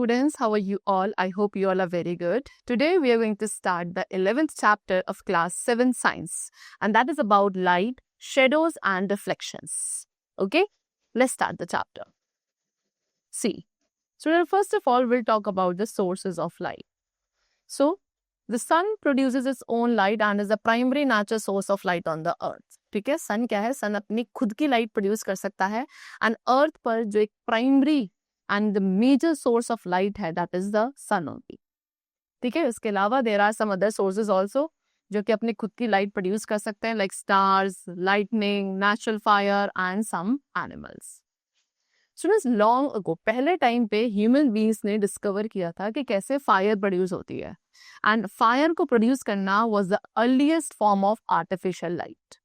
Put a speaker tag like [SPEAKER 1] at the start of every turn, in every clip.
[SPEAKER 1] students, how are you all? I hope you all are very good. Today we are going to start the 11th chapter of class 7 science, and that is about light, shadows and reflections. Okay, let's start the chapter. See, so first of all we'll talk about the sources of light. So the sun produces its own light and is the primary natural source of light on the earth. ठीक है, सन क्या है? सन अपनी खुद की light produce कर सकता है एंड अर्थ पर जो एक primary and the major source of light है that is the sun only. ठीक है, इसके अलावा there are some other sources also जो कि अपनी खुद की लाइट प्रोड्यूस कर सकते हैं like stars, lightning, natural fire and some animals. Students, long ago पहले टाइम पे ह्यूमन बीइंग्स ने डिस्कवर किया था कि कैसे फायर प्रोड्यूस होती है एंड फायर को प्रोड्यूस करना was the earliest form of artificial light.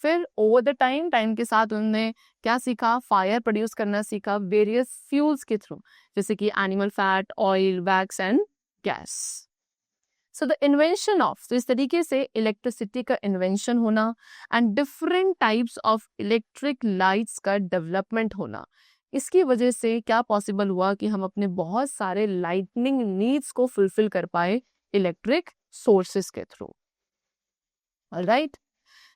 [SPEAKER 1] फिर ओवर द टाइम के साथ उन्होंने क्या सीखा? फायर प्रोड्यूस करना सीखा वेरियस फ्यूल्स के थ्रू, जैसे कि animal fat, oil, wax and gas. So the invention of, तो इस तरीके से इलेक्ट्रिसिटी का इन्वेंशन होना and different types of electric lights का डेवलपमेंट होना, इसकी वजह से क्या पॉसिबल हुआ कि हम अपने बहुत सारे लाइटनिंग नीड्स को फुलफिल कर पाए इलेक्ट्रिक सोर्सेस के through. Alright,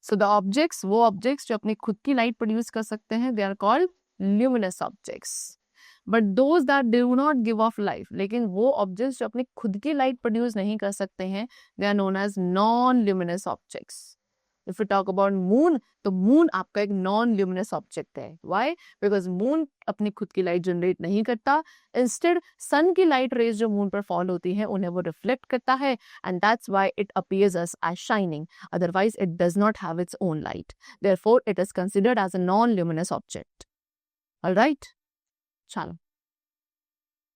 [SPEAKER 1] so the objects, वो ऑब्जेक्ट्स जो अपनी खुद की लाइट प्रोड्यूस कर सकते हैं, they are called luminous objects. But those that do not give off light, लेकिन वो ऑब्जेक्ट्स जो अपनी खुद की लाइट प्रोड्यूस नहीं कर सकते हैं, they are known as non luminous objects. If you talk about moon, तो मून आपका एक नॉन ल्यूमिनस ऑब्जेक्ट है. व्हाई? बिकॉज मून अपनी खुद की लाइट जनरेट नहीं करता. इंस्टेड सन की लाइट रेज जो मून पर फॉल होती है उन्हें वो रिफ्लेक्ट करता है and that's why it appears us as shining. Otherwise it does not have its own light. Therefore it is considered as a non luminous object. Alright, चलो.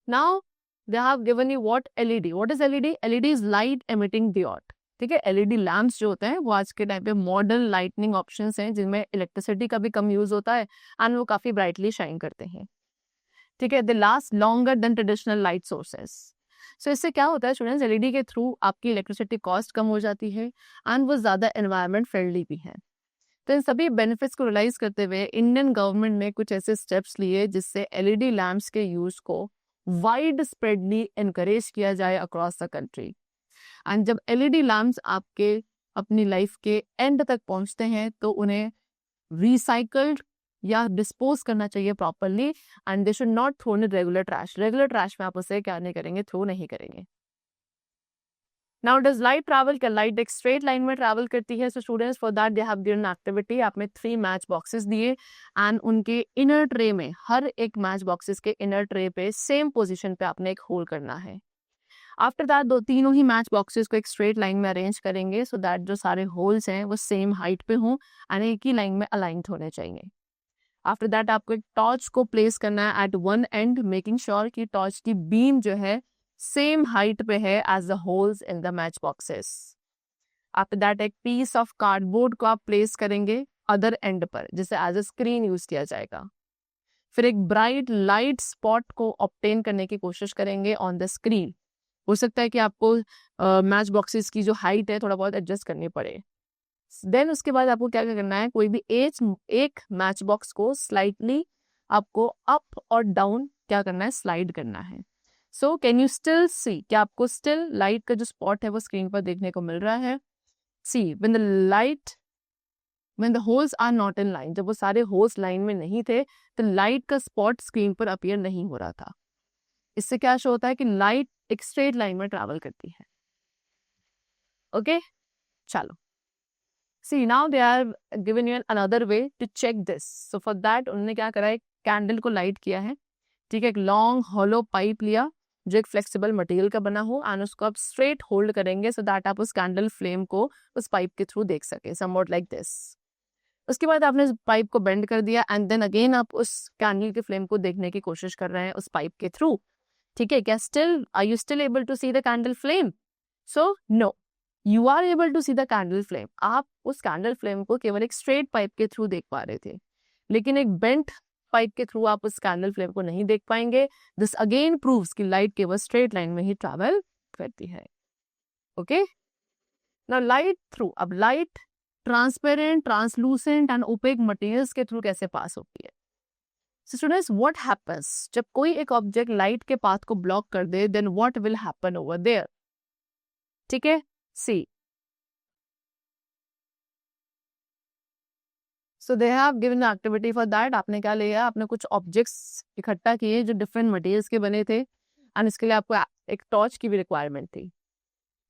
[SPEAKER 1] Now they have given you what LED. What is LED? LED is light emitting diode. ठीक है, LED lamps जो होते हैं वो आज के time पे मॉडर्न लाइटनिंग ऑप्शंस हैं जिनमें इलेक्ट्रिसिटी का भी कम यूज होता है एंड वो काफी ब्राइटली शाइन करते हैं. ठीक है, they last longer than traditional light sources. So इससे क्या होता है स्टूडेंट्स, एलईडी के थ्रू आपकी इलेक्ट्रिसिटी कॉस्ट कम हो जाती है एंड वो ज्यादा एनवायरमेंट फ्रेंडली भी है. तो इन सभी बेनिफिट्स को रियलाइज करते हुए इंडियन गवर्नमेंट ने कुछ ऐसे स्टेप्स लिए जिससे एलईडी लैम्प्स के यूज को वाइड स्प्रेडली एनकरेज किया जाए अक्रॉस द कंट्री. एंड जब एलईडी लैम्प्स आपके अपनी लाइफ के एंड तक पहुंचते हैं तो उन्हें रिसाइकल्ड या डिस्पोज करना चाहिए properly and they should not throw in regular trash. Regular trash में आप उसे क्या नहीं करेंगे? थ्रो नहीं करेंगे. Now does light travel? क्या लाइट एक स्ट्रेट लाइन में ट्रैवल करती है? So students, for that they have given activity. आपने 3 मैच बॉक्सेस दिए एंड उनके इनर ट्रे में, हर एक मैच बॉक्सेस के इनर ट्रे पे सेम पोजीशन पे आपने एक होल करना है. आफ्टर दैट तीनों ही मैच बॉक्सेस को एक स्ट्रेट लाइन में अरेंज करेंगे सो दैट जो सारे होल्स हैं वो सेम हाइट पे हों एंड एक ही लाइन में अलाइंड होने चाहिए. आफ्टर दैट आपको एक टॉर्च को प्लेस करना है at one end, making sure कि टॉर्च की बीम जो है सेम हाइट पे है as the holes in the match boxes. After that एक पीस ऑफ कार्डबोर्ड को आप प्लेस करेंगे अदर एंड पर, जिसे एज अ स्क्रीन यूज किया जाएगा. फिर एक ब्राइट लाइट स्पॉट को ऑब्टेन करने की कोशिश करेंगे ऑन द स्क्रीन. हो सकता है कि आपको मैच बॉक्सेस की जो हाइट है थोड़ा बहुत एडजस्ट करनी पड़े. देन उसके बाद आपको क्या करना है, कोई भी एक मैच बॉक्स को स्लाइटली आपको अप और डाउन क्या करना है? स्लाइड करना है. So can you still see? क्या आपको स्टिल लाइट का जो स्पॉट है वो स्क्रीन पर देखने को मिल रहा है? See, when the holes are not in line, जब वो सारे होल्स लाइन में नहीं थे तो लाइट का स्पॉट स्क्रीन पर अपीयर नहीं हो रहा था. इससे क्या शो होता है कि लाइट एक स्ट्रेट लाइन में ट्रैवल करती है. ओके, चलो. See, now they are given you another way to check this. So for that उन्होंने क्या करा है, कैंडल को लाइट किया है. ठीक है, एक लॉन्ग हॉलो पाइप लिया जो एक फ्लेक्सिबल मटेरियल का बना हो एंड उसको आप स्ट्रेट होल्ड करेंगे सो दैट आप उस कैंडल फ्लेम को उस पाइप के थ्रू देख सके, समवॉट लाइक दिस. उसके बाद आपने उस पाइप को बेंड कर दिया एंड देन अगेन आप उस कैंडल के फ्लेम को देखने की कोशिश कर रहे हैं उस पाइप के थ्रू. ठीक है, क्या are you still able to see the candle flame? So no, you are able to see the candle flame. आप उस कैंडल फ्लेम को केवल एक स्ट्रेट पाइप के थ्रू देख पा रहे थे, लेकिन एक बेंट पाइप के थ्रू आप उस कैंडल फ्लेम को नहीं देख पाएंगे. दिस अगेन प्रूव्स कि लाइट केवल स्ट्रेट लाइन में ही ट्रैवल करती है. ओके, नाउ लाइट थ्रू, अब light transparent, translucent and opaque materials के थ्रू कैसे पास होती है? स्टूडेंट्स, व्हाट हैपेंस जब कोई एक ऑब्जेक्ट लाइट के पाथ को ब्लॉक कर दे, then what will happen over there? ठीक है, see, so they have given activity for that. आपने क्या लिया? आपने कुछ ऑब्जेक्ट्स इकट्ठा किए जो डिफरेंट मटेरियल्स के बने थे, एंड इसके लिए आपको एक टॉर्च की भी रिक्वायरमेंट थी.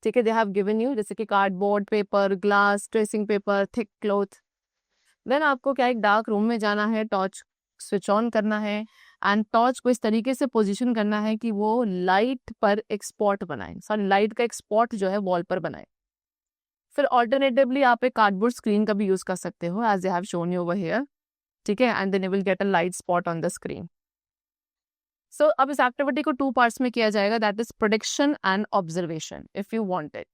[SPEAKER 1] ठीक है, दे हैव गिवन यू जैसे कि cardboard, paper, glass, tracing paper, thick cloth. Then आपको क्या एक डार्क रूम में जाना है, टॉर्च स्विच ऑन करना है, एंड टॉर्च को इस तरीके से पोजीशन करना है कि वो लाइट पर एक स्पॉट बनाए, सॉरी लाइट का एक स्पॉट जो है वॉल पर बनाए. फिर ऑल्टरनेटिवली आप एक कार्डबोर्ड स्क्रीन का भी यूज कर सकते हो, as they have shown you over here. ठीक है, and then you will get a light spot on the screen. So अब इस एक्टिविटी को 2 पार्ट्स में किया जाएगा, that is prediction and observation. If you want it,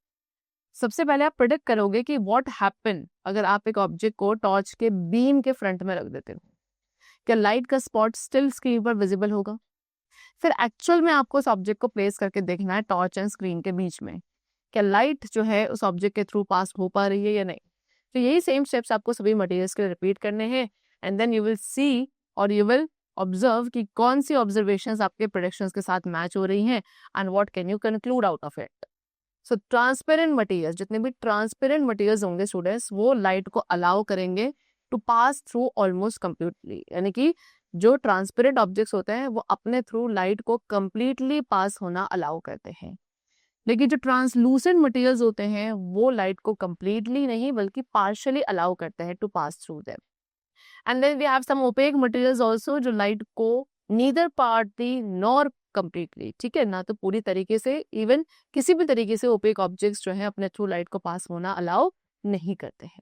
[SPEAKER 1] सबसे पहले आप प्रेडिक्ट करोगे कि व्हाट हैपन अगर आप एक ऑब्जेक्ट को टॉर्च के बीम के फ्रंट में रख देते हो. क्या लाइट का स्पॉट स्टिल स्क्रीन पर विजिबल होगा? फिर एक्चुअल में आपको उस ऑब्जेक्ट को प्लेस करके देखना है टॉर्च एंड स्क्रीन के बीच में, क्या लाइट जो है उस ऑब्जेक्ट के थ्रू पास हो पा रही है या नहीं. तो यही सेम स्टेप्स आपको सभी मटेरियल्स के लिए रिपीट करने हैं, and then you will see और यू विल ऑब्जर्व कि कौन सी ऑब्जर्वेशंस आपके प्रेडिक्शंस के साथ मैच हो रही हैं, and what can you conclude out of it. So transparent materials, जितने भी ट्रांसपेरेंट मटेरियल्स होंगे स्टूडेंट्स, वो लाइट को अलाउ करेंगे to pass through almost completely. यानी कि जो ट्रांसपेरेंट ऑब्जेक्ट्स होते हैं वो अपने थ्रू लाइट को कम्प्लीटली पास होना अलाउ करते हैं. लेकिन जो ट्रांसलूसेंट मटेरियल्स होते हैं वो लाइट को कम्प्लीटली नहीं बल्कि पार्शियली अलाउ करते हैं to pass through them. And then we have some opaque materials also, जो लाइट को नीदर पार्टली नॉर कम्प्लीटली, ठीक है, ना तो पूरी तरीके से, इवन किसी भी तरीके से ओपेक ऑब्जेक्ट्स जो है अपने थ्रू लाइट को पास होना अलाउ नहीं करते हैं.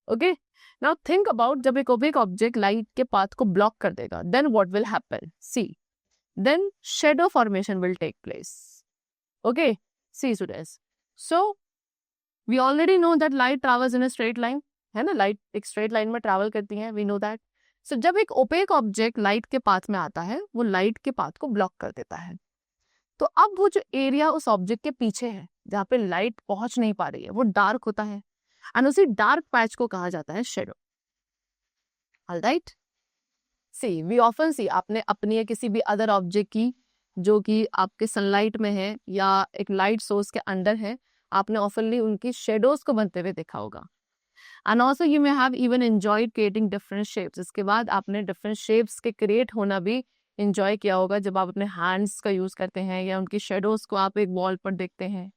[SPEAKER 1] ओके, नाउ थिंक अबाउट जब एक ओपेक ऑब्जेक्ट लाइट के पाथ को ब्लॉक कर देगा, then what will happen. See, then shadow formation will take place. Okay, see students, so we already know that light travels in a straight line, है ना, light एक straight line में travel करती है, we know that. सो जब एक opaque object light के path में आता है, वो लाइट के पाथ को ब्लॉक कर देता है. तो अब वो जो एरिया उस ऑब्जेक्ट के पीछे है जहाँ पे लाइट पहुंच नहीं पा रही है, वो डार्क होता है, एंड उसी डार्क पैच को कहा जाता है shadow. Alright, see we often see, आपने अपनी या किसी भी अदर ऑब्जेक्ट की जो कि आपके सनलाइट में है या एक लाइट सोर्स के अंडर है, आपने ऑफनली उनकी शेडोज को बनते हुए देखा होगा. And also you may have even enjoyed creating different shapes. इसके बाद आपने डिफरेंट शेप्स के क्रिएट होना भी एंजॉय किया होगा जब आप अपने हैंड्स का यूज करते हैं या उनकी शेडोज को आप एक वॉल पर देखते हैं.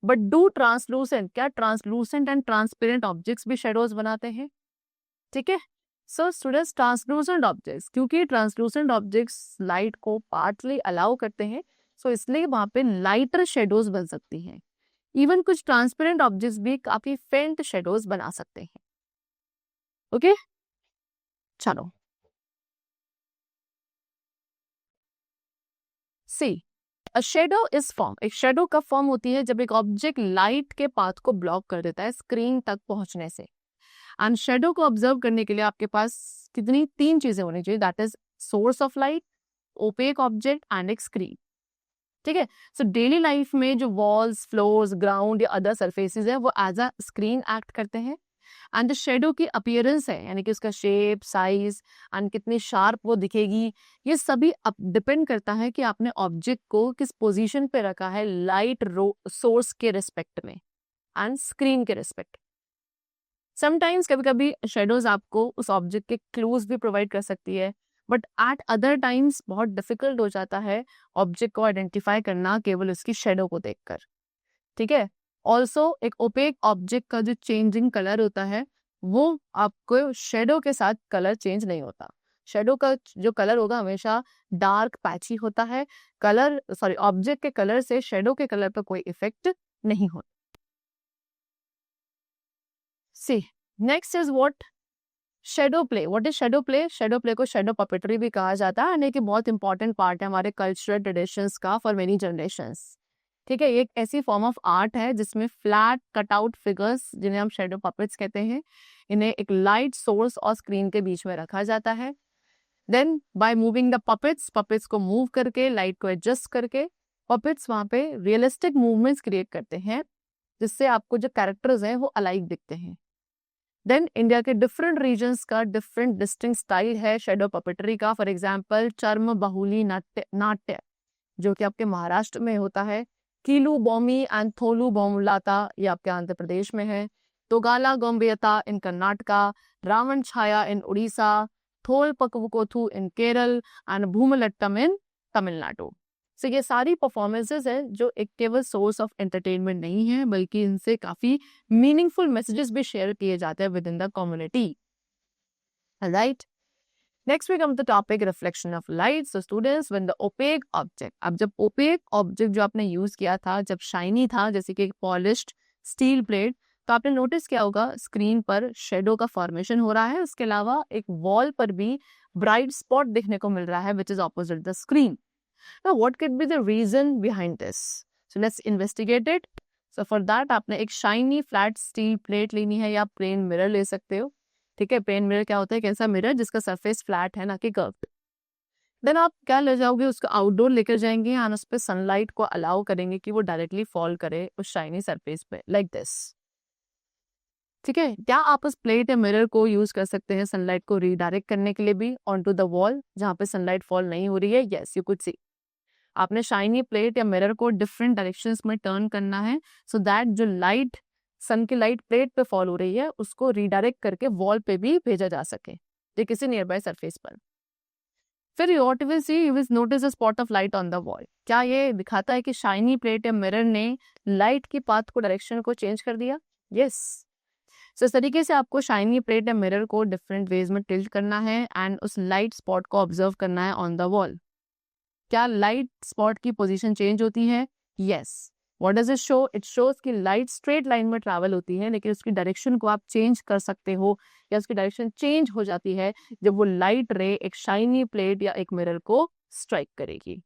[SPEAKER 1] बट डू ट्रांसलूसेंट, क्या ट्रांसलूसेंट एंड ट्रांसपेरेंट ऑब्जेक्ट्स भी शेडोज बनाते हैं? ठीक है, सो स्टूडेंट्स, ट्रांसलूसेंट ऑब्जेक्ट्स, क्योंकि ट्रांसलूसेंट ऑब्जेक्ट्स लाइट को पार्टली अलाउ करते हैं, सो इसलिए वहां पे लाइटर शेडोज बन सकती हैं. इवन कुछ ट्रांसपेरेंट ऑब्जेक्ट्स भी काफी फेंट शेडोज बना सकते हैं. ओके, चलो सी, अ शेडो इज फॉर्म. एक शेडो कब फॉर्म होती है? जब एक ऑब्जेक्ट लाइट के पाथ को ब्लॉक कर देता है स्क्रीन तक पहुंचने से. एंड शेडो को ऑब्जर्व करने के लिए आपके पास कितनी 3 चीजें होनी चाहिए, that is source of light, opaque object and एक स्क्रीन. ठीक है, सो डेली लाइफ में जो वॉल्स, फ्लोर्स, ग्राउंड या अदर सरफेसेस है वो एज अ स्क्रीन एक्ट करते हैं. एंड जो शेडो की अपीयरेंस है, यानी कि उसका शेप, साइज एंड कितनी शार्प वो दिखेगी, ये सभी डिपेंड करता है कि आपने ऑब्जेक्ट को किस पोजीशन पे रखा है लाइट सोर्स के रिस्पेक्ट में एंड स्क्रीन के रिस्पेक्ट. समटाइम्स कभी कभी शेडोज आपको उस ऑब्जेक्ट के क्लूज भी प्रोवाइड कर सकती है, बट एट अदर टाइम्स बहुत डिफिकल्ट हो जाता है ऑब्जेक्ट को आइडेंटिफाई करना केवल उसकी शेडो को देखकर. ठीक है, ऑल्सो एक ओपेक ऑब्जेक्ट का जो चेंजिंग कलर होता है वो आपको शेडो के साथ कलर चेंज नहीं होता. शेडो का जो कलर होगा हमेशा डार्क पैची होता है. कलर, सॉरी, ऑब्जेक्ट के कलर से शेडो के कलर पर कोई इफेक्ट नहीं होता. See, next is what? Shadow play. What is shadow play? Shadow play को शेडो पपेटरी भी कहा जाता है, यानी कि बहुत इंपॉर्टेंट पार्ट है हमारे कल्चरल ट्रेडिशंस का फॉर मेनी जनरेशंस. ठीक है, ये एक ऐसी फॉर्म ऑफ आर्ट है जिसमें फ्लैट कटआउट फिगर्स, जिन्हें हम शेडो पपेट्स कहते हैं, इन्हें एक लाइट सोर्स और स्क्रीन के बीच में रखा जाता है. Then by moving the puppets को मूव करके, लाइट को एडजस्ट करके, पपेट्स वहां पे रियलिस्टिक मूवमेंट्स क्रिएट करते हैं जिससे आपको जो कैरेक्टर्स हैं वो अलाइक दिखते हैं. देन इंडिया के डिफरेंट रीजन्स का डिफरेंट डिस्टिंक्ट स्टाइल है शेडो पपेटरी का। फॉर एग्जांपल चर्म बाहुली नाट्य जो कि आपके महाराष्ट्र में होता है, कीलू बॉमी एंड थोलू बॉमुलाता ये आपके आंध्र प्रदेश में है, तोगाला गोम्बियता इन कर्नाटका, रावण छाया इन उड़ीसा, थोल पकवकोथू इन केरल एंड भूमलट्टम इन तमिलनाडु। सो ये सारी परफॉर्मेंसेज है जो एक केवल सोर्स ऑफ एंटरटेनमेंट नहीं है बल्कि इनसे काफी मीनिंगफुल मैसेजेस भी शेयर किए जाते हैं with in the community. Right, next we come to topic reflection of light. So students when the opaque object, अब जब ओपेक ऑब्जेक्ट जो आपने यूज किया था जब शाइनी था जैसे कि पॉलिश्ड स्टील प्लेट, तो आपने नोटिस किया होगा स्क्रीन पर शेडो का फॉर्मेशन हो रहा है, उसके अलावा एक वॉल पर भी ब्राइट स्पॉट देखने को मिल रहा है which is opposite the screen. Now what could be the reason behind this? So let's investigate it. So for that आपने एक shiny flat steel plate लेनी है या plain mirror ले सकते हो। ठीक है, plain mirror क्या होता है, एक ऐसा mirror जिसका surface flat है ना कि curved। देन आप क्या ले जाओगे, उसको आउटडोर लेकर जाएंगे और उस पर सनलाइट को अलाउ करेंगे कि वो डायरेक्टली फॉल करे उस शाइनी सरफेस पे लाइक दिस। ठीक है, क्या आप उस प्लेट या मिरर को यूज कर सकते हैं सनलाइट को रीडायरेक्ट करने के लिए भी ऑन टू द वॉल जहाँ पे सनलाइट फॉल नहीं हो रही है? यस, यू कुड सी आपने शाइनी प्लेट या मिरर को डिफरेंट डायरेक्शंस में टर्न करना है सो दैट जो लाइट सन की लाइट प्लेट पे फॉल हो रही है उसको रीडायरेक्ट करके वॉल पे भी भेजा जा सके या किसी नियर बाय सरफेस पर। फिर you will C you will notice a spot of light on the wall. क्या ये दिखाता है कि शाइनी प्लेट या मिरर ने लाइट की पाथ को डायरेक्शन को चेंज कर दिया? यस। सो इस तरीके से आपको शाइनी प्लेट या मिरर को डिफरेंट वेज में टिल्ट करना है एंड उस लाइट स्पॉट को ऑब्जर्व करना है ऑन द वॉल। क्या लाइट स्पॉट की पोजीशन चेंज होती है? Yes. What does it show? It shows कि लाइट स्ट्रेट लाइन में ट्रैवल होती है लेकिन उसकी डायरेक्शन को आप चेंज कर सकते हो या उसकी डायरेक्शन चेंज हो जाती है जब वो लाइट रे एक शाइनी प्लेट या एक मिरर को स्ट्राइक करेगी।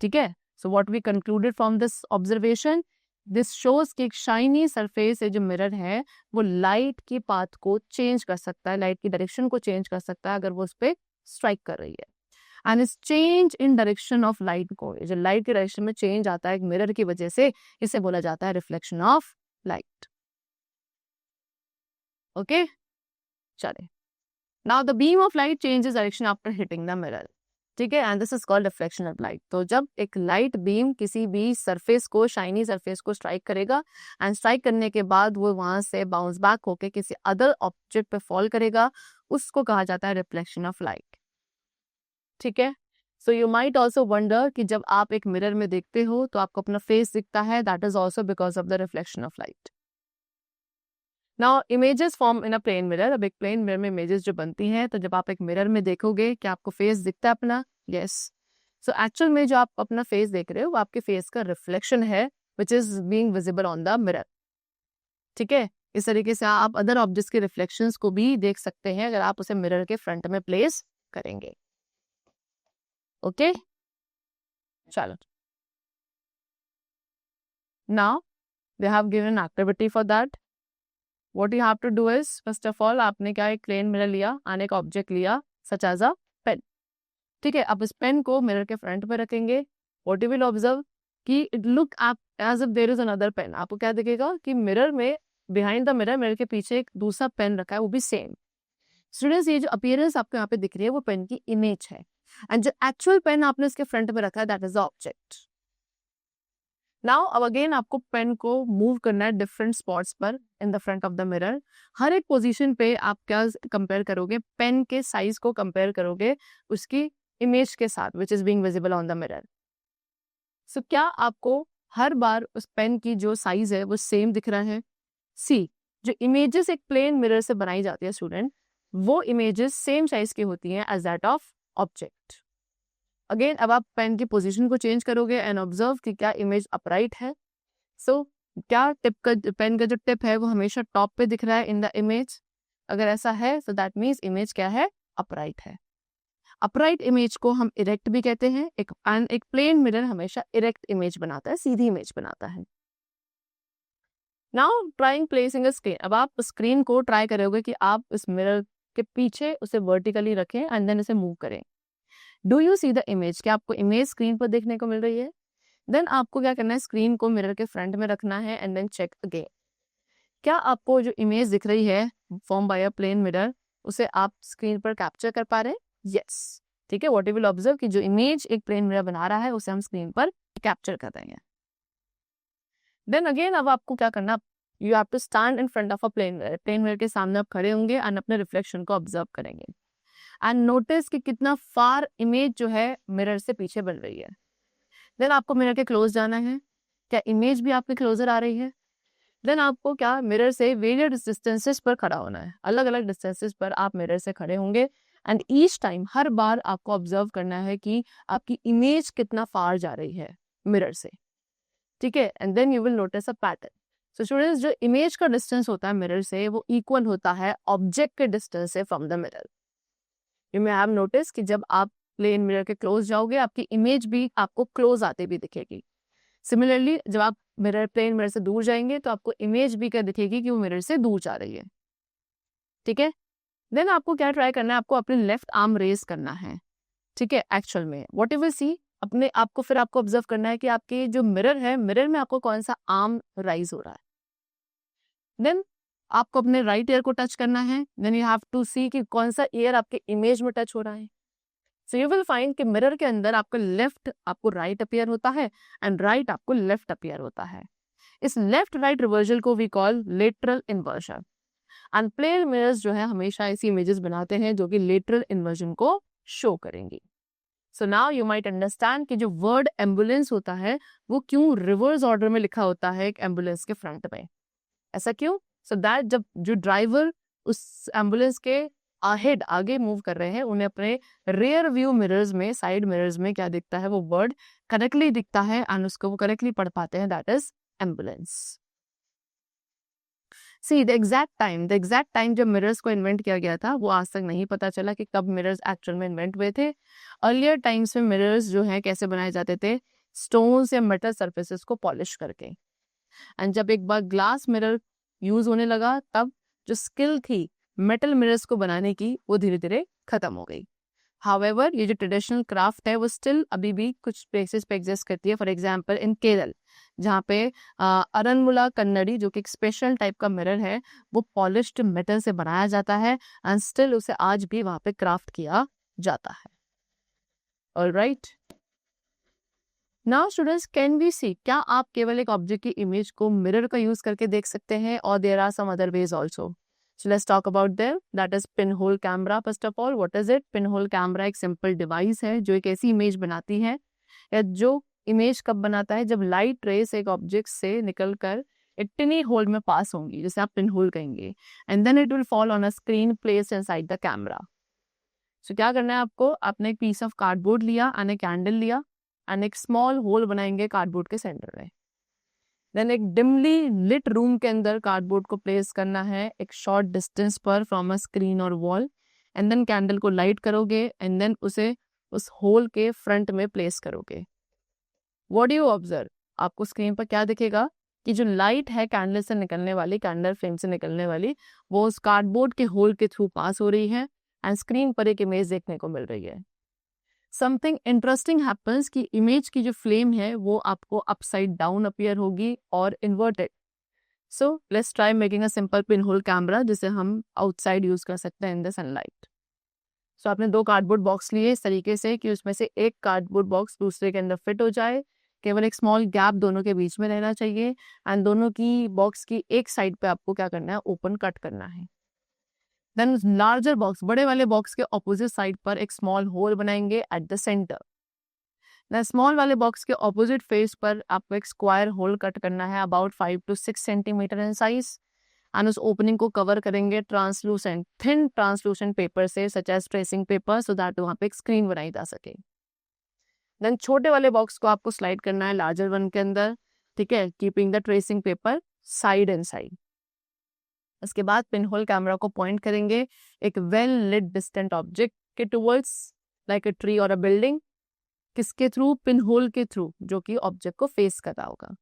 [SPEAKER 1] ठीक है, so what we concluded from this observation, this shows कि एक शाइनी सरफेस है जो मिरर है वो लाइट की पाथ को चेंज कर सकता है, लाइट की डायरेक्शन को चेंज कर सकता है अगर वो उस पर स्ट्राइक कर रही है। एंड इस change in direction of light को, जो लाइट के डायरेक्शन में चेंज आता है एक मिरर की वजह से, इसे बोला जाता है रिफ्लेक्शन ऑफ लाइट। ओके, चले, now the beam of light changes direction after hitting the mirror. ठीक है, and this is called reflection of light. तो जब एक लाइट बीम किसी भी सरफेस को, शाइनी सरफेस को स्ट्राइक करेगा एंड स्ट्राइक करने के बाद वो वहां से बाउंस बैक होके किसी अदर ऑब्जेक्ट पे फॉल करेगा, उसको कहा जाता है रिफ्लेक्शन ऑफ लाइट। ठीक है, so you might also wonder कि जब आप एक मिरर में देखते हो तो आपको अपना फेस दिखता है, that is also because of the reflection of light. Now images form in a plane mirror. अब एक प्लेन मिरर में इमेजेस जो बनती हैं, तो जब आप एक मिरर में देखोगे क्या आपको फेस दिखता है अपना? यस। सो एक्चुअल में जो आप अपना फेस देख रहे हो वो आपके फेस का रिफ्लेक्शन है विच is being visible on the mirror. ठीक है, इस तरीके से आप अदर ऑब्जेक्ट्स के रिफ्लेक्शंस को भी देख सकते हैं अगर आप उसे मिरर के फ्रंट में प्लेस करेंगे। ओके, चलो, now they have given activity for that. What you have to do is, first of all, आपने क्या एक प्लेन मिरर लिया और एक ऑब्जेक्ट लिया सच एज अ पेन। ठीक है, अब इस पेन को मिरर के फ्रंट पे रखेंगे। What you will observe कि it look as if there is another pen. आपको क्या दिखेगा कि मिरर में बिहाइंड द मिरर, मिरर के पीछे एक दूसरा पेन रखा है, वो भी सेम। स्टूडेंट्स, ये जो अपीयरेंस आपको यहाँ पे दिख रही है वो पेन की इमेज है एंड जो एक्चुअल पेन आपने इसके फ्रंट में रखा है that is the object. Now अब अगेन आपको पेन को मूव करना है डिफरेंट स्पॉट्स पर in the front of the mirror. हर एक पोजीशन पे आप क्या कंपेयर करोगे? पेन के साइज को कंपेयर करोगे उसकी इमेज के साथ which is being visible on the mirror. So क्या आपको हर बार उस पेन की जो साइज है वो सेम दिख रहा है? सी, जो इमेजेस एक प्लेन मिरर से बनाई जाती है स्टूडेंट, वो इमेजेस सेम साइज की होती हैं as that of object. Again अब आप पेन की पोजीशन को चेंज करोगे एंड ऑब्जर्व कि क्या इमेज अपराइट है। सो क्या टिप का, पेन का जो टिप है वो हमेशा टॉप पे दिख रहा है इन द इमेज? अगर ऐसा है तो दैट मीन्स इमेज क्या है? अपराइट है। अपराइट इमेज को हम इरेक्ट भी कहते हैं। एक प्लेन मिरर हमेशा इरेक्ट इमेज बनाता है, सीधी इमेज बनाता है। Now trying placing a screen. अब आप स्क्रीन को ट्राई करोगे कि आप इस मिरर के पीछे उसे वर्टिकली रखें एंड देन इसे मूव करें। Do you see the image? क्या आपको इमेज स्क्रीन पर देखने को मिल रही है? देन आपको क्या करना है, स्क्रीन को मिरर के फ्रंट में रखना है एंड देन चेक अगेन। क्या आपको जो इमेज दिख रही है form by a plane mirror उसे आप स्क्रीन पर कैप्चर कर पा रहे हैं? यस, ठीक है। व्हाट यू विल ऑब्जर्व कि जो इमेज एक प्लेन मिरर बना रहा है उसे हम स्क्रीन पर कैप्चर कर रहे हैं। देन अगेन अब आपको क्या करना, you have to stand in front of a plane mirror. Plane mirror के सामने आप खड़े होंगे एंड अपने रिफ्लेक्शन को ऑब्जर्व करेंगे एंड नोटिस कि कितना फार इमेज जो है मिरर से पीछे बन रही है। देन आपको मिरर के क्लोज जाना है। क्या इमेज भी आपके क्लोजर आ रही है? देन आपको क्या मिरर से वेरियस डिस्टेंसेस पर खड़ा होना है। अलग अलग डिस्टेंसेस पर आप मिरर से खड़े होंगे एंड ईच टाइम हर बार आपको ऑब्जर्व करना है कि आपकी इमेज कितना फार जा रही है मिरर से, ठीक है। And then you will notice a pattern. So students, जो इमेज का डिस्टेंस होता है मिरर से वो इक्वल होता है ऑब्जेक्ट के डिस्टेंस से from the mirror. You may have notice कि जब आप प्लेन मिरर के क्लोज जाओगे आपकी इमेज भी आपको क्लोज आते भी दिखेगी। सिमिलरली जब आप प्लेन मिरर से दूर जाएंगे तो आपको इमेज भी क्या दिखेगी कि वो मिरर से दूर जा रही है, ठीक है। देन आपको क्या ट्राई करना है, आपको अपने लेफ्ट आर्म रेज करना है, ठीक है। एक्चुअल में व्हाट यू विल सी, अपने आपको फिर आपको ऑब्जर्व करना है कि आपके जो मिरर है मिरर में आपको कौन सा आर्म राइज हो रहा है। देन आपको अपने राइट ईयर को टच करना है। देन यू हैव टू सी कि कौन सा ईयर आपके इमेज में टच हो रहा है। सो यू विल फाइंड कि मिरर के अंदर आपका लेफ्ट आपको राइट अपीयर होता है एंड राइट आपको लेफ्ट अपीयर होता है। इस लेफ्ट राइट रिवर्जल को we call lateral inversion. And plane mirrors जो है हमेशा ऐसी इमेजेस बनाते हैं जो कि लेटरल इन्वर्जन को शो करेंगी। So now you might understand कि जो वर्ड एम्बुलेंस होता है वो क्यों रिवर्स ऑर्डर में लिखा होता है एक एम्बुलेंस के फ्रंट में। ऐसा क्यों? सो दैट जब जो ड्राइवर उस एम्बुलेंस के अहेड आगे मूव कर रहे हैं उन्हें अपने रियर व्यू मिरर्स में, साइड मिरर्स में क्या दिखता है, वो वर्ड करेक्टली दिखता है एंड उसको वो करेक्टली पढ़ पाते हैं, that is ambulance. See the exact time जब मिरर्स को इन्वेंट किया गया था वो आज तक नहीं पता चला कि कब मिरर्स एक्चुअल में इन्वेंट हुए थे। अर्लियर टाइम्स में मिरर्स जो है कैसे बनाए जाते थे, स्टोन्स या मेटल सरफेसेस को पॉलिश करके। एंड जब एक बार ग्लास मिरर यूज होने लगा तब जो स्किल थी मेटल मिरर्स को बनाने की वो धीरे धीरे खत्म हो गई। हाउएवर ये जो ट्रेडिशनल क्राफ्ट है वो स्टिल अभी भी कुछ प्लेसेस पे एग्जिस्ट करती है। फॉर एग्जांपल इन केरल जहाँ पे अरनमुला कन्नड़ी जो कि एक स्पेशल टाइप का मिरर है वो पॉलिश्ड मेटल से बनाया जाता है एंड स्टिल उसे आज भी वहाँ पे क्राफ्ट किया जाता है। Alright, now students can we see, क्या आप केवल एक ऑब्जेक्ट की इमेज को मिरर का यूज करके देख सकते हैं और there are some other ways also. So let's talk about them. That is pinhole camera. First of all, what is it? Pinhole camera एक सिंपल डिवाइस है जो एक ऐसी इमेज बनाती है या जो इमेज कब बनाता है जब लाइट रेस एक ऑब्जेक्ट से निकलकर एक टिनी होल में पास होंगी, जिसे आप पिनहोल कहेंगे, and then it will fall on a screen placed inside the camera. So क्या करना है आपको, आपने एक पीस ऑफ कार्डबोर्ड लिया एंड एक कैंडल लिया एंड एक स्मॉल होल बनाएंगे कार्डबोर्ड के सेंटर में। देन एक डिमली लिट रूम के अंदर कार्डबोर्ड को प्लेस करना है एक शॉर्ट डिस्टेंस पर फ्रॉम अ स्क्रीन और वॉल, एंड देन कैंडल को लाइट करोगे एंड देन उसे उस होल के फ्रंट में प्लेस करोगे। व्हाट डू यू ऑब्जर्व, आपको स्क्रीन पर क्या दिखेगा कि जो लाइट है कैंडल से निकलने वाली, कैंडल फ्लेम से निकलने वाली, वो उस कार्डबोर्ड के होल के थ्रू पास हो रही है एंड स्क्रीन पर एक इमेज देखने को मिल रही है। समथिंग इंटरेस्टिंग हैपन्स कि इमेज की जो फ्लेम है वो आपको अपसाइड डाउन अपीयर होगी और inverted. So let's try making a simple pin hole camera जिसे हम आउटसाइड यूज कर सकते हैं इन द सनलाइट। सो आपने दो कार्डबोर्ड बॉक्स लिए इस तरीके से कि उसमें से एक कार्डबोर्ड बॉक्स दूसरे के अंदर फिट हो जाए, केवल एक स्मॉल गैप दोनों के बीच में रहना चाहिए एंड दोनों की बॉक्स की एक साइड पे आपको क्या करना है, ओपन कट करना है। देन लार्जर बॉक्स, बड़े वाले बॉक्स के ऑपोजिट साइड पर एक स्मॉल होल बनाएंगे at the centre. Then small वाले बॉक्स के ऑपोजिट फेस पर आपको एक स्क्वायर होल कट करना है about 5 to 6 centimetre in size and उस ओपनिंग को कवर करेंगे ट्रांसलूसेंट, थिन ट्रांसलूसेंट पेपर से such as tracing paper, so that वहाँ पे एक स्क्रीन बनाई जा सके। देन छोटे वाले बॉक्स को आपको स्लाइड करना है लार्जर वन के अंदर, ठीक है, keeping the tracing paper side and side. उसके बाद पिनहोल कैमरा को पॉइंट करेंगे एक वेल लिट डिस्टेंट ऑब्जेक्ट के टुवर्ड्स लाइक अ ट्री और अ बिल्डिंग, किसके थ्रू, पिनहोल के थ्रू, जो कि ऑब्जेक्ट को फेस कर रहा होगा।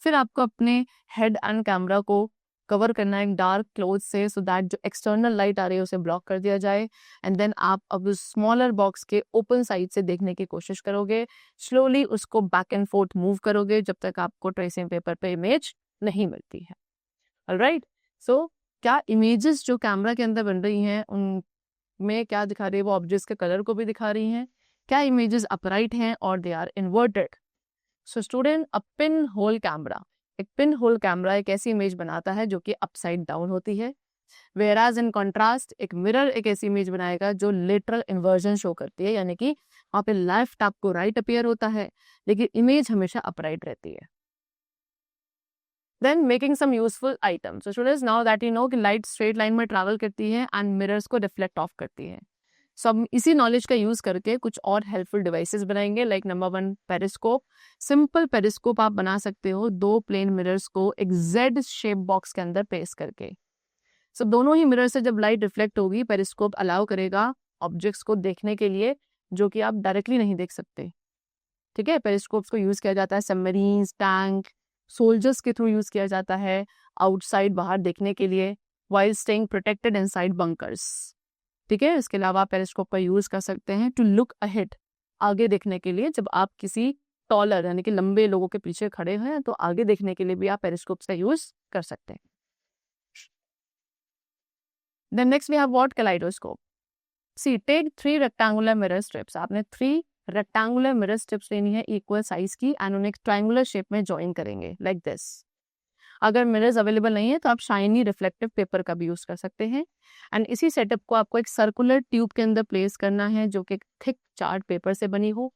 [SPEAKER 1] फिर आपको अपने हेड एंड कैमरा को कवर करना है एक डार्क क्लोथ से सो दैट जो एक्सटर्नल लाइट आ रही है उसे ब्लॉक कर दिया जाए एंड देन आप अब उस स्मॉलर बॉक्स के ओपन साइड से देखने की कोशिश करोगे। स्लोली उसको बैक एंड फोर्थ मूव करोगे जब तक आपको ट्रेसिंग पेपर पे इमेज नहीं मिलती है। ऑलराइट। सो क्या इमेजेस जो कैमरा के अंदर बन रही हैं उनमें क्या दिखा रही है, वो ऑब्जेक्ट्स के कलर को भी दिखा रही हैं। क्या इमेजेस अपराइट हैं और they are inverted. So student, a pin hole camera, एक पिन होल कैमरा एक ऐसी इमेज बनाता है जो कि अपसाइड डाउन होती है, वेराज इन कॉन्ट्रास्ट एक मिरर एक ऐसी इमेज बनाएगा जो लेटरल इन्वर्जन शो करती है, यानी कि वहां पे लेफ्ट आपको राइट अपीयर होता है लेकिन इमेज हमेशा अपराइट रहती है। Then making some useful items. So students, now that you know कि लाइट स्ट्रेट लाइन में ट्रैवल करती है एंड मिरर्स को रिफ्लेक्ट ऑफ करती है। सो हम इसी नॉलेज का यूज करके कुछ और हेल्पफुल डिवाइसेस बनाएंगे, like number 1 periscope. Simple periscope आप बना सकते हो 2 प्लेन मिरर्स को एक जेड शेप बॉक्स के अंदर पेस्ट करके। सो दोनों ही मिरर से जब लाइट रिफ्लेक्ट होगी, पेरिस्कोप अलाउ करेगा ऑब्जेक्ट्स को देखने के लिए जो कि आप डायरेक्टली नहीं देख सकते। ठीक है, पेरिस्कोप्स को यूज किया जाता है सबमरीन्स, टैंक, सोल्जर्स के थ्रू यूज किया जाता है आउटसाइड बाहर देखने के लिए, while staying protected inside bunkers. ठीक है, इसके अलावा आप पेरिस्कोप का यूज कर सकते हैं टू लुक अहेड, आगे देखने के लिए। जब आप किसी टॉलर यानी कि लंबे लोगों के पीछे खड़े हैं तो आगे देखने के लिए भी आप पेरिस्कोप्स का यूज कर सकते हैं। Then next we have what? Kaleidoscope. See, take 3 rectangular mirror strips. आपने 3 rectangular mirror strips लेनी है equal size की and उन्हें triangular shape में join करेंगे like this. अगर मिरर्स अवेलेबल नहीं है तो आप शाइनी रिफ्लेक्टिव पेपर का भी यूज कर सकते हैं। एंड इसी सेटअप को आपको एक सर्कुलर ट्यूब के अंदर प्लेस करना है जो कि थिक चार्ट पेपर से बनी हो।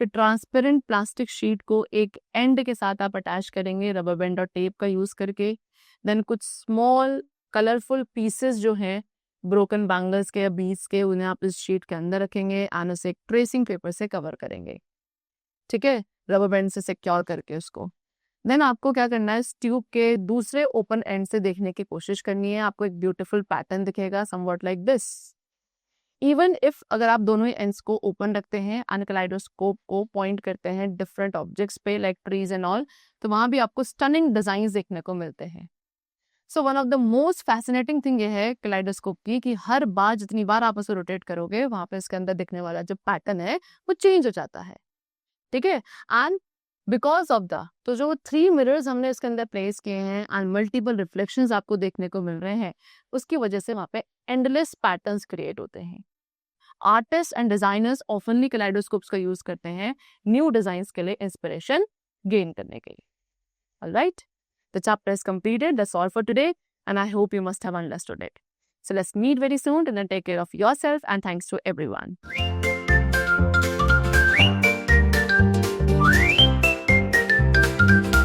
[SPEAKER 1] फिर ट्रांसपेरेंट प्लास्टिक शीट को एक एंड के साथ आप अटैच करेंगे रबर बैंड और टेप का यूज करके। देन कुछ स्मॉल कलरफुल पीसेस जो हैं ब्रोकन बैंगल्स के या बीड्स के, उन्हें आप इस शीट के अंदर रखेंगे एंड उसे एक ट्रेसिंग पेपर से कवर करेंगे। ठीक है, रबर बैंड से सिक्योर करके उसको। देन आपको क्या करना है, इस ट्यूब के दूसरे ओपन एंड से देखने की कोशिश करनी है। आपको एक ब्यूटीफुल पैटर्न दिखेगा somewhat like this. Even if अगर आप दोनों ही एंड्स को ओपन रखते हैं एंड कलाइडोस्कोप को पॉइंट करते हैं डिफरेंट ऑब्जेक्ट्स पे लाइक ट्रीज एंड ऑल, तो वहां भी आपको स्टनिंग डिजाइन देखने को मिलते हैं। So one of the most fascinating thing ये है कलाइडोस्कोप की कि हर बार जितनी बार आप उसे रोटेट करोगे वहां पे इसके अंदर दिखने वाला जो पैटर्न है वो चेंज हो जाता है। ठीक है, एंड बिकॉज ऑफ द, तो जो 3 मिरर्स हमने इसके अंदर प्लेस किए हैं एंड मल्टीपल रिफ्लेक्शंस आपको देखने को मिल रहे हैं, उसकी वजह से वहां पे एंडलेस पैटर्न्स क्रिएट होते हैं। आर्टिस्ट एंड डिजाइनर्स ऑफनली कलाइडोस्कोप्स का यूज करते हैं न्यू डिजाइन्स के लिए इंस्पिरेशन गेन करने के लिए। Alright, the chapter is completed. That's all for today and I hope you must have understood it. So let's meet very soon and then take care of yourself and thanks to everyone.